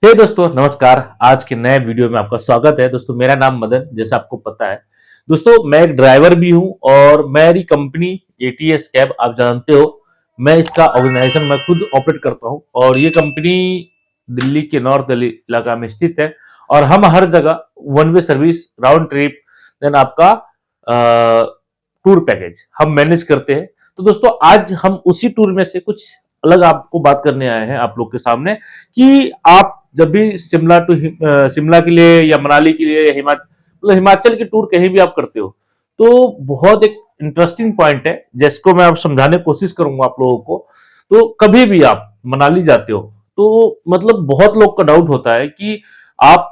हे दोस्तों नमस्कार। आज के नए वीडियो में आपका स्वागत है। दोस्तों मेरा नाम मदन, जैसा आपको पता है। दोस्तों मैं एक ड्राइवर भी हूं और मेरी कंपनी एटीएस कैब आप जानते हो। मैं इसका ऑर्गेनाइजेशन मैं खुद ऑपरेट करता हूं और ये कंपनी दिल्ली के नॉर्थ दिल्ली इलाका में स्थित है और हम हर जगह one way service, round trip, then आपका टूर पैकेज हम मैनेज करते हैं। तो दोस्तों आज हम उसी टूर में से कुछ अलग आपको बात करने आए हैं आप लोग के सामने कि आप जब भी शिमला के लिए या मनाली के लिए या हिमाचल की टूर कहीं भी आप करते हो तो बहुत एक इंटरेस्टिंग पॉइंट है जिसको मैं आप समझाने की कोशिश करूंगा आप लोगों को। तो कभी भी आप मनाली जाते हो तो मतलब बहुत लोग का डाउट होता है कि आप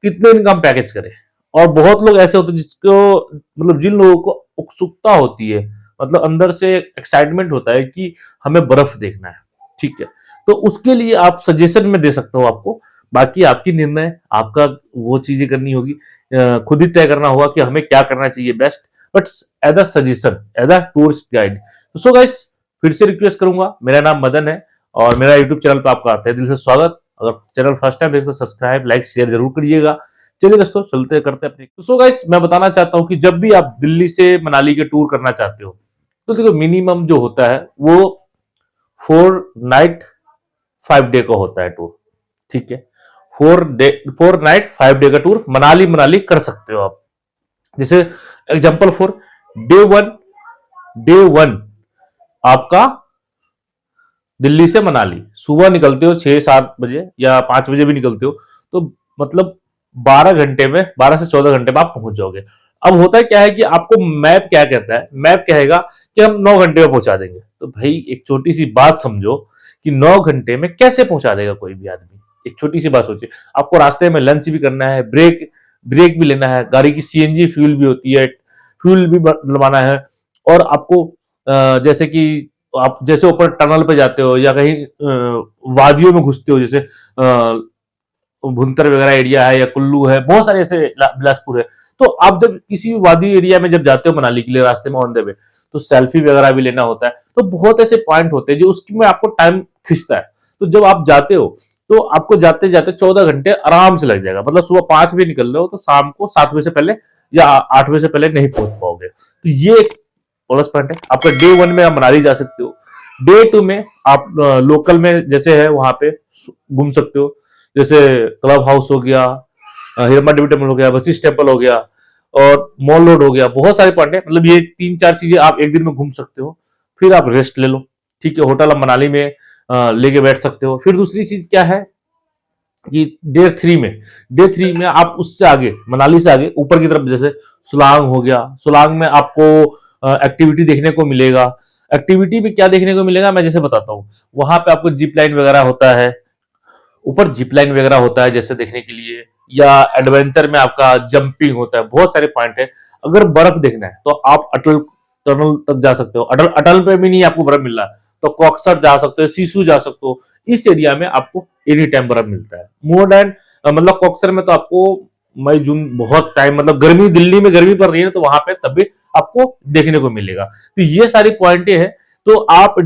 कितने दिन का पैकेज करें। और बहुत लोग ऐसे होते हैं जिसको मतलब जिन लोगों को उत्सुकता होती है, मतलब अंदर से एक्साइटमेंट होता है कि हमें बर्फ देखना है, ठीक है। तो उसके लिए आप सजेशन में दे सकता हूँ आपको। बाकी आपकी निर्णय, आपका वो चीजें करनी होगी, खुद ही तय करना होगा कि हमें क्या करना चाहिए best. But as a suggestion, as a tourist guide. तो सो गाइस, फिर से रिक्वेस्ट करूंगा, मेरा नाम मदन है और मेरा यूट्यूब चैनल पर आपका तहे दिल से स्वागत। अगर चैनल फर्स्ट टाइम देखते हो सब्सक्राइब, लाइक, शेयर जरूर करिएगा। चलिए दोस्तों चलते करते अपने। तो सो गाइस, मैं बताना चाहता हूं कि जब भी आप दिल्ली से मनाली के टूर करना चाहते हो तो देखो मिनिमम जो होता है वो 4 नाइट 5 डे का होता है टूर, ठीक है। 4 नाइट 5 डे का टूर मनाली मनाली कर सकते हो आप। जैसे एग्जांपल फॉर डे वन आपका दिल्ली से मनाली सुबह निकलते हो 6-7 बजे या 5 बजे भी निकलते हो तो मतलब 12 घंटे में, 12 से 14 घंटे में आप पहुंच जाओगे। अब होता है क्या है कि आपको मैप क्या कहता है, मैप कहेगा कि हम 9 घंटे में पहुंचा देंगे। तो भाई एक छोटी सी बात समझो कि 9 घंटे में कैसे पहुंचा देगा कोई भी आदमी। एक छोटी सी बात सोचिए, आपको रास्ते में लंच भी करना है, ब्रेक ब्रेक भी लेना है, गाड़ी की सीएनजी फ्यूल भी होती है, फ्यूल भी डलवाना है। और आपको जैसे कि आप जैसे ऊपर टनल पे जाते हो या कहीं वादियों में घुसते हो, जैसे भुंतर वगैरह एरिया है या कुल्लू है, बहुत सारे ऐसे बिलासपुर है। तो आप जब किसी वादी एरिया में जब जाते हो मनाली के लिए रास्ते में ऑन द वे, तो सेल्फी वगैरह भी लेना होता है। तो बहुत ऐसे पॉइंट होते हैं जो उसकी में आपको टाइम खिंचता है। तो जब आप जाते हो तो आपको जाते जाते 14 घंटे आराम से लग जाएगा। मतलब सुबह 5 बजे निकल रहे हो तो शाम को 7 बजे से पहले या 8 बजे से पहले नहीं पहुंच पाओगे। तो ये एक प्लस पॉइंट है आपका। डे 1 में आप मनाली जा सकते हो। डे 2 में आप लोकल में जैसे है वहां पे घूम सकते हो। जैसे क्लब हाउस हो गया, हिरमा देवी टेम्पल हो गया, वशिष्ठ टेम्पल हो गया और मॉल रोड हो गया। बहुत सारे पॉइंट है, मतलब ये 3-4 चीजें आप एक दिन में घूम सकते हो। फिर आप रेस्ट ले लो, ठीक है। होटल आप मनाली में लेके बैठ सकते हो। फिर दूसरी चीज क्या है कि डे 3 में आप उससे आगे, मनाली से आगे ऊपर की तरफ, जैसे सुलांग हो गया। सुलांग में आपको एक्टिविटी देखने को मिलेगा। एक्टिविटी में क्या देखने को मिलेगा मैं जैसे बताता हूँ। वहां पे आपको जिप लाइन वगैरह होता है, ऊपर जिप लाइन वगैरह होता है जैसे देखने के लिए, या एडवेंचर में आपका जंपिंग होता है। बहुत सारे पॉइंट है। अगर बर्फ देखना है तो आप अटल टनल तक जा सकते हो। अटल अटल पे भी नहीं आपको बर्फ मिल रहा है तो कॉक्सर जा सकते हो, सीसू जा सकते हो। इस एरिया में आपको एनी टाइम बर्फ मिलता है। मोर देन मतलब कॉक्सर में तो आपको मई जून बहुत टाइम, मतलब गर्मी, दिल्ली में गर्मी पड़ रही है तो वहां पे तब भी आपको देखने को मिलेगा। तो ये सारी पॉइंटें हैं। तो आप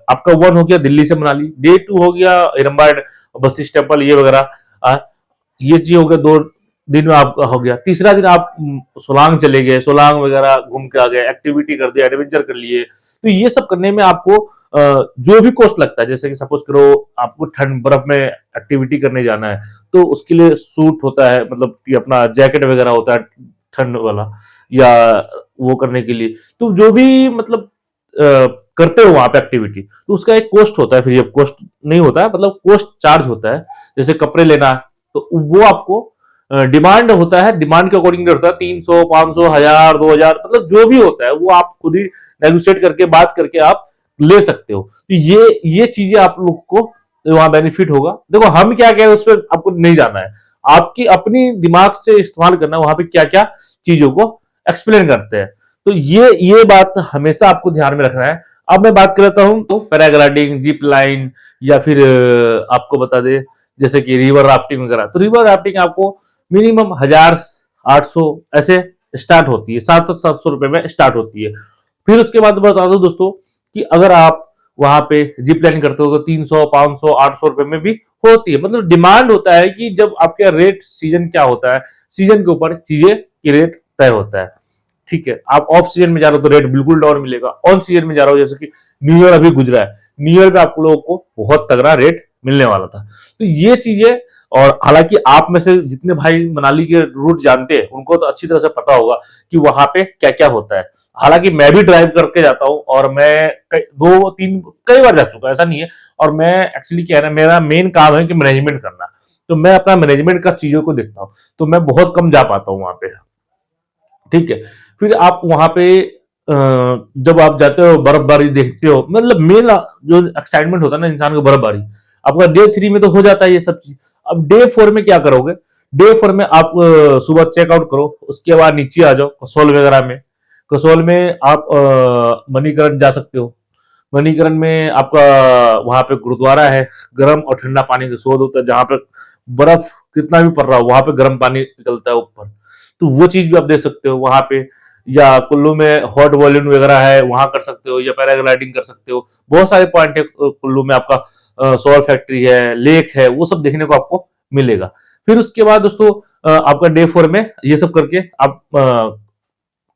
आपका 1 हो गया दिल्ली से मनाली, डे 2 हो गया इरम्बाड, वशिष्ठ टेम्पल, ये वगैरह। ये चीज हो गया 2 दिन में आपका हो गया। तीसरा दिन आप सोलांग चले गए, सोलांग वगैरह घूम के आ गए, एक्टिविटी कर दिया, एडवेंचर कर लिए। तो ये सब करने में आपको जो भी कॉस्ट लगता है, जैसे कि सपोज करो आपको ठंड बर्फ में एक्टिविटी करने जाना है तो उसके लिए सूट होता है, मतलब कि अपना जैकेट वगैरह होता है ठंड वाला, या वो करने के लिए। तो जो भी मतलब करते हो वहां पे एक्टिविटी, तो उसका एक कॉस्ट होता है। फिर ये कॉस्ट नहीं होता है, मतलब कॉस्ट चार्ज होता है। जैसे कपड़े लेना है तो वो आपको डिमांड होता है, डिमांड के अकॉर्डिंग होता है। 300, 500, 1000, 2000, मतलब जो भी होता है वो आप खुद ही नेगोशिएट करके, बात करके आप ले सकते हो। तो ये चीजें आप लोग को वहां बेनिफिट होगा। देखो हम क्या कह रहे हैं उस पर आपको नहीं जाना है, आपकी अपनी दिमाग से इस्तेमाल करना वहां पे क्या क्या चीजों को एक्सप्लेन करते हैं। तो ये बात हमेशा आपको ध्यान में रखना है। अब मैं बात कर लेता हूं तो पैराग्लाइडिंग, जिप लाइन, या फिर आपको बता दे जैसे कि रिवर राफ्टिंग वगैरह। तो रिवर राफ्टिंग आपको मिनिमम 1000-800 ऐसे स्टार्ट होती है, 700-700 रुपए में स्टार्ट होती है। फिर उसके बाद बता दो दोस्तों कि अगर आप वहां पे जिप लाइन करते हो तो 300, 500, 800 रुपए में भी होती है। मतलब डिमांड होता है कि जब आपका रेट सीजन क्या होता है, सीजन के ऊपर चीजें की रेट तय होता है। ठीक है, आप ऑफ सीजन में जा रहे हो तो रेट बिल्कुल डाउन मिलेगा, ऑन सीजन में जा रहा हो जैसे कि न्यू ईयर अभी गुजरा है, न्यू ईयर पे आप लोगों को बहुत तगड़ा रेट मिलने वाला था। तो ये चीजें, और हालांकि आप में से जितने भाई मनाली के रूट जानते हैं उनको तो अच्छी तरह से पता होगा कि वहां पे क्या क्या होता है। हालांकि मैं भी ड्राइव करके जाता हूँ और मैं दो तीन कई बार जा चुका, ऐसा नहीं है। और मैं एक्चुअली क्या है ना, मेरा मेन काम है कि मैनेजमेंट करना, तो मैं अपना मैनेजमेंट का चीजों को देखता हूँ, तो मैं बहुत कम जा पाता हूँ वहां पे। ठीक है, फिर आप वहां पे जब आप जाते हो बर्फबारी देखते हो, मतलब मेन जो एक्साइटमेंट होता है ना इंसान को बर्फबारी, आपका डे 3 में तो हो जाता है ये सब चीज। अब डे 4 में क्या करोगे? डे 4 में आप सुबह चेकआउट करो, उसके बाद नीचे आ जाओ कसोल वगैरह में। कसोल में आप मणिकरण जा सकते हो। मणिकरण में आपका वहां पे गुरुद्वारा है, गर्म और ठंडा पानी का शोध होता है, जहां पे बर्फ कितना भी पड़ रहा हो वहां पे गर्म पानी निकलता है ऊपर, तो वो चीज भी आप देख सकते हो वहां पे। या कुल्लू में हॉट वॉल्यूम वगैरह है, वहां कर सकते हो, या पैराग्लाइडिंग कर सकते हो। बहुत सारे पॉइंट है कुल्लू में, आपका सोलर फैक्ट्री है, लेक है, वो सब देखने को आपको मिलेगा। फिर उसके बाद दोस्तों आपका डे 4 में ये सब करके आप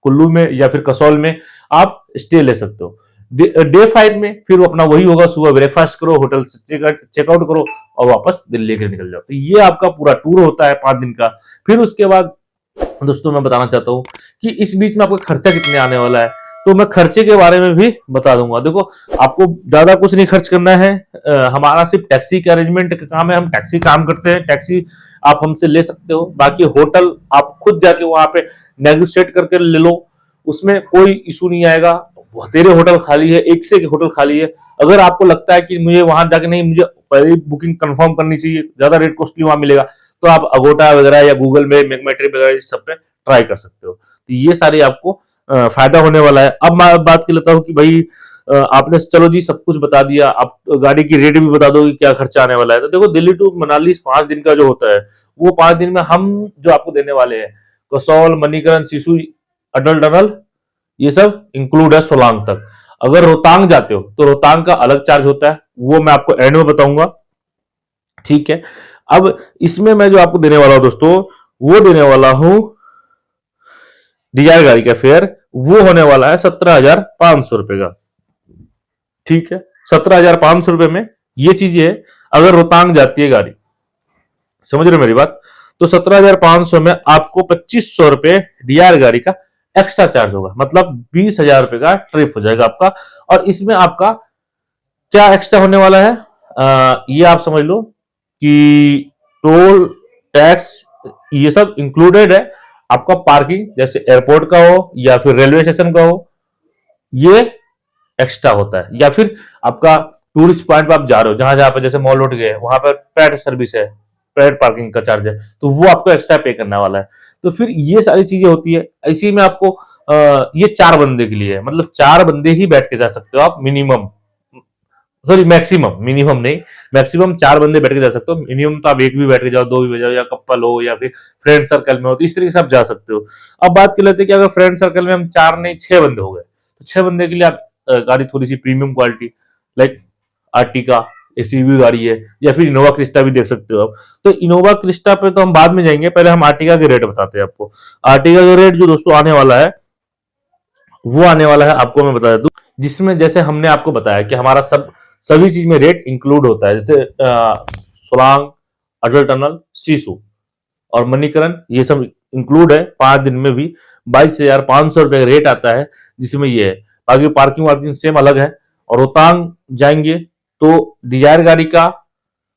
कुल्लू में या फिर कसौल में आप स्टे ले सकते हो। डे 5 में फिर अपना वही होगा, सुबह ब्रेकफास्ट करो, होटल से चेकआउट करो और वापस दिल्ली के निकल जाओ। तो ये आपका पूरा टूर होता है 5 दिन का। फिर उसके बाद दोस्तों मैं बताना चाहता हूँ कि इस बीच में आपका खर्चा कितने आने वाला है, तो मैं खर्चे के बारे में भी बता दूंगा। देखो, आपको ज्यादा कुछ नहीं खर्च करना है, हमारा सिर्फ टैक्सी के अरेंजमेंट का काम है, हम टैक्सी काम करते हैं, टैक्सी आप हमसे ले सकते हो। बाकी होटल आप खुद जाके वहां पे नेगोशिएट करके ले लो, उसमें कोई इशू नहीं आएगा। तेरे होटल खाली है, एक से एक होटल खाली है। अगर आपको लगता है कि मुझे वहां जाके नहीं, मुझे पहले बुकिंग कंफर्म करनी चाहिए, ज्यादा रेट कॉस्टली वहां मिलेगा, तो आप अगोटा वगैरह या गूगल में मेकमेट्री वगैरह इस सब पे ट्राई कर सकते हो। तो ये सारी आपको फायदा होने वाला है। अब मैं बात कर लेता हूँ कि भाई आपने चलो जी सब कुछ बता दिया, आप गाड़ी की रेट भी बता दो कि क्या खर्चा आने वाला है। तो देखो, दिल्ली टू मनाली 5 दिन का जो होता है, वो 5 दिन में हम जो आपको देने वाले हैं, कसौल, मणिकरण, सिसु, अटल टनल, ये सब इंक्लूड है सोलांग तक। अगर रोहतांग जाते हो तो रोहतांग का अलग चार्ज होता है, वो मैं आपको एंड में बताऊंगा। ठीक है, अब इसमें मैं जो आपको देने वाला हूं दोस्तों, वो देने वाला हूं डिजायर गाड़ी का फेयर, वो होने वाला है 17,500 रुपए का। ठीक है, 17,500 रुपए में ये चीज है। अगर रोहतांग जाती है गाड़ी, समझ रहे हो मेरी बात, तो 17,500 में आपको 2,500 रुपए डीआर गाड़ी का एक्स्ट्रा चार्ज होगा, मतलब 20,000 रुपए का ट्रिप हो जाएगा आपका। और इसमें आपका क्या एक्स्ट्रा होने वाला है, ये आप समझ लो कि टोल टैक्स ये सब इंक्लूडेड है। आपका पार्किंग जैसे एयरपोर्ट का हो या फिर रेलवे स्टेशन का हो, ये एक्स्ट्रा होता है। या फिर आपका टूरिस्ट पॉइंट पे आप जा रहे हो, जहां जहां पे जैसे मॉल रोड गए, वहां पर पेड सर्विस है, पेड पार्किंग का चार्ज है, तो वो आपको एक्स्ट्रा पे करने वाला है। तो फिर ये सारी चीजें होती है। इसी में आपको ये 4 बंदे के लिए है, मतलब 4 बंदे ही बैठ के जा सकते हो आप मिनिमम, सॉरी मैक्सिमम, मिनिमम नहीं, मैक्सिमम 4 बंदे बैठ के जा सकते हो। मिनिमम तो आप एक भी बैठ के जाओ, दो भी बैठ जाओ, या कपल हो या फिर फ्रेंड सर्कल में हो, तो इस तरीके से आप जा सकते हो। अब बात कर लेते हैं कि अगर फ्रेंड सर्कल में हम 4 नहीं 6 बंदे हो गए, तो 6 बंदे के लिए आप गाड़ी थोड़ी सी premium quality, like Ertiga SUV गाड़ी है, या फिर इनोवा क्रिस्टा भी देख सकते हो आप। तो इनोवा क्रिस्टा पे तो हम बाद में जाएंगे, पहले हम आर्टिका के रेट बताते हैं आपको। आर्टिका का रेट जो दोस्तों आने वाला है, वो आने वाला है आपको मैं बता दूं, जिसमें जैसे हमने आपको बताया कि हमारा सभी चीज में रेट इंक्लूड होता है, जैसे सोलांग, अटल टनल, सीसू और मणिकरण, ये सब इंक्लूड है। 5 दिन में भी 22,500 रुपए का रेट आता है, जिसमें ये है। बाकी पार्किंग वार्किंग सेम अलग है। और रोहतांग जाएंगे तो डिजायर गाड़ी का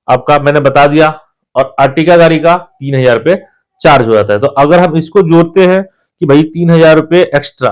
आपका मैंने बता दिया, और अर्टिका गाड़ी का 3,000 रुपये चार्ज हो जाता है। तो अगर हम इसको जोड़ते हैं कि भाई 3,000 रुपये एक्स्ट्रा,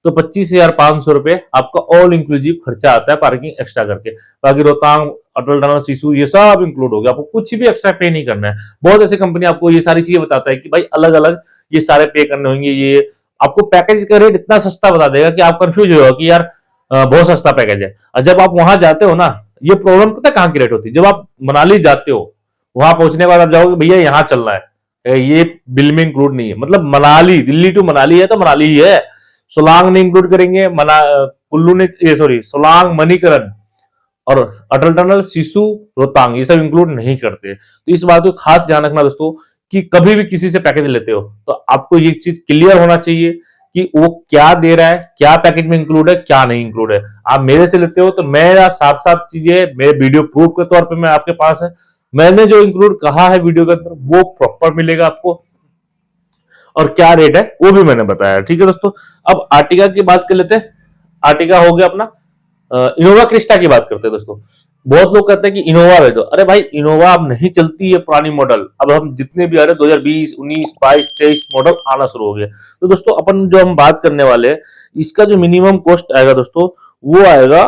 तो 25,500 रुपये आपका ऑल इंक्लूसिव खर्चा आता है पार्किंग एक्स्ट्रा करके। बाकी रोहतांग, अटल टनल, सिसु ये सब इंक्लूड हो गया, आपको कुछ भी एक्स्ट्रा पे नहीं करना है। बहुत ऐसे कंपनी आपको ये सारी चीजें बताता है कि भाई अलग अलग ये सारे पे करने होंगे, ये आपको पैकेज का रेट इतना सस्ता बता देगा कि आप कंफ्यूज हो कि यार बहुत सस्ता पैकेज है। और जब आप वहां जाते हो ना, ये प्रॉब्लम पता है कहाँ की रेट होती है, जब आप मनाली जाते हो, वहां पहुंचने के बाद आप जाओगे भैया यहाँ चलना है, ये बिल में इंक्लूड नहीं है। मतलब मनाली, दिल्ली टू मनाली है तो मनाली ही है, सोलांग नहीं इंक्लूड करेंगे, कुल्लू ने, ये सॉरी सोलांग, मणिकरण और अटल टनल, सिसु, रोहतांग ये सब इंक्लूड नहीं करते। तो इस बात को खास ध्यान रखना दोस्तों कि कभी भी किसी से पैकेज लेते हो तो आपको ये चीज क्लियर होना चाहिए कि वो क्या दे रहा है, क्या पैकेज में इंक्लूड है, क्या नहीं इंक्लूड है। आप मेरे से लेते हो तो मेरा साफ साफ चीजें मेरे वीडियो प्रूफ के तौर पे मैं आपके पास है, मैंने जो इंक्लूड कहा है वीडियो के अंदर वो प्रॉपर मिलेगा आपको, और क्या रेट है वो भी मैंने बताया। ठीक है दोस्तों, अब आर्टिगा की बात कर लेते हैं। आर्टिगा हो गया अपना। इनोवा क्रिस्टा की बात करते हैं दोस्तों। बहुत लोग कहते हैं कि इनोवा ले दो। अरे भाई इनोवा अब नहीं चलती है, पुरानी मॉडल। अब हम जितने भी आ रहे 2020, 19, 22, 23 मॉडल आना शुरू हो गया। तो दोस्तों अपन जो हम बात करने वाले हैं, इसका जो मिनिमम कॉस्ट आएगा दोस्तों वो आएगा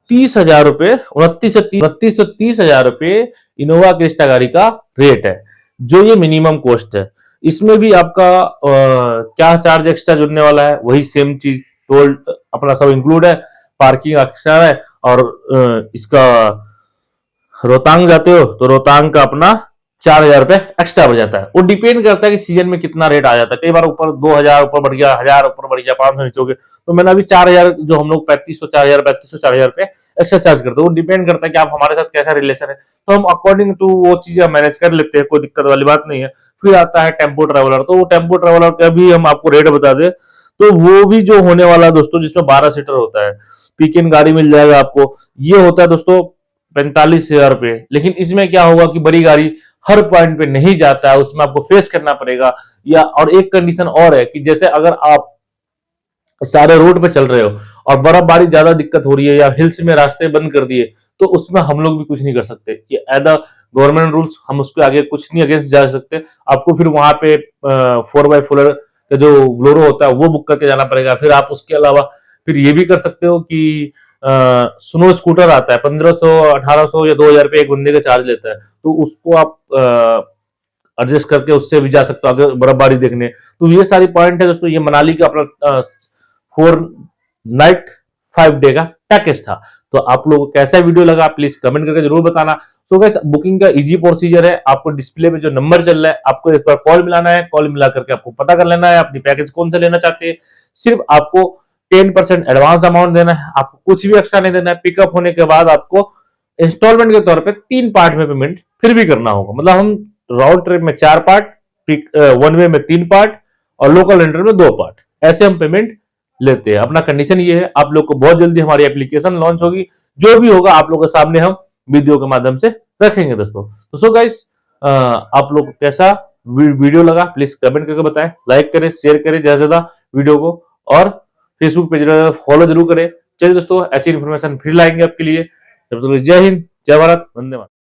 30,000 रुपए, 29 से 30 हजार रुपए इनोवा क्रिस्टा गाड़ी का रेट है, जो ये मिनिमम कॉस्ट है। इसमें भी आपका क्या चार्ज एक्स्ट्रा जुड़ने वाला है, वही सेम चीज, टोल अपना सब इंक्लूड है, पार्किंग एक्स्ट्रा है, और इसका रोहतांग जाते हो तो रोहतांग का अपना 4,000 रुपए एक्स्ट्रा बढ़ जाता है। वो डिपेंड करता है कि सीजन में कितना रेट आ जाता है। कई बार ऊपर 2,000 ऊपर बढ़ गया, 1,000 ऊपर बढ़ गया, 500 नीचे हो गए, तो मैंने अभी 4,000, जो हम लोग 3500, 4,000, 3500, 4,000 रुपए एक्स्ट्रा चार्ज करते हैं। वो डिपेंड करता है कि आप हमारे साथ कैसा रिलेशन है, तो हम अकॉर्डिंग टू वो चीजें मैनेज कर लेते हैं, कोई दिक्कत वाली बात नहीं है। फिर आता है टेम्पो ट्रेवलर, तो वो टेम्पो ट्रेवलर का भी हम आपको रेट बता दें तो वो भी जो होने वाला है दोस्तों, जिसमें 12 सीटर होता है, पिक-इन गाड़ी मिल जाएगा आपको। ये होता है दोस्तों 45,000 रुपए। लेकिन इसमें क्या होगा कि बड़ी गाड़ी हर पॉइंट पे नहीं जाता है, उसमें आपको फेस करना पड़ेगा। या और एक कंडीशन और है कि जैसे अगर आप सारे रोड पे चल रहे हो और बर्फबारी ज्यादा दिक्कत हो रही है या हिल्स में रास्ते बंद कर दिए, तो उसमें हम लोग भी कुछ नहीं कर सकते। ये एज अ गवर्नमेंट रूल्स, हम उसके आगे कुछ नहीं अगेंस्ट जा सकते। आपको फिर वहां पे 4x4 का जो ब्लोरो होता है वो बुक करके जाना पड़ेगा। फिर आप उसके अलावा फिर ये भी कर सकते हो कि स्नो स्कूटर आता है, 1500, 1800 या 2,000 रुपए एक बंदे का चार्ज लेता है, तो उसको आप एडजस्ट करके उससे भी जा सकते हो अगर बर्फबारी देखने। तो ये सारी पॉइंट है दोस्तों। ये मनाली का अपना 4 नाइट 5 डे का पैकेज था। तो आप लोगों को कैसा वीडियो लगा प्लीज कमेंट करके जरूर बताना। सो गाइस, बुकिंग का इजी प्रोसीजर है। आपको डिस्प्ले पे जो नंबर चल रहा है, आपको एक बार कॉल मिलाना है, कॉल मिला करके आपको पता कर लेना है अपनी पैकेज कौन सा लेना चाहते हैं। सिर्फ आपको 10% एडवांस अमाउंट देना है, आपको कुछ भी एक्स्ट्रा नहीं देना है। पिकअप होने के बाद आपको इंस्टॉलमेंट के तौर पे 3 पार्ट में पेमेंट फिर भी करना होगा। मतलब हम राउंड ट्रिप में 4 पार्ट, वन वे में 3 पार्ट, और लोकल रेंटर में 2 पार्ट, ऐसे हम पेमेंट लेते हैं। अपना कंडीशन ये है, आप लोग को बहुत जल्दी हमारी एप्लीकेशन लॉन्च होगी। जो भी होगा आप लोगों के सामने हम वीडियो के माध्यम से रखेंगे दोस्तों। तो सो गाइस, आप लोग को कैसा वीडियो लगा प्लीज कमेंट करके बताएं, लाइक करें, शेयर करें ज्यादा से ज्यादा वीडियो को, और फेसबुक पेज फॉलो जरूर करें। चलिए दोस्तों, ऐसी इन्फॉर्मेशन फिर लाएंगे आपके लिए। तब तक जय हिंद, जय भारत, वंदे मातरम।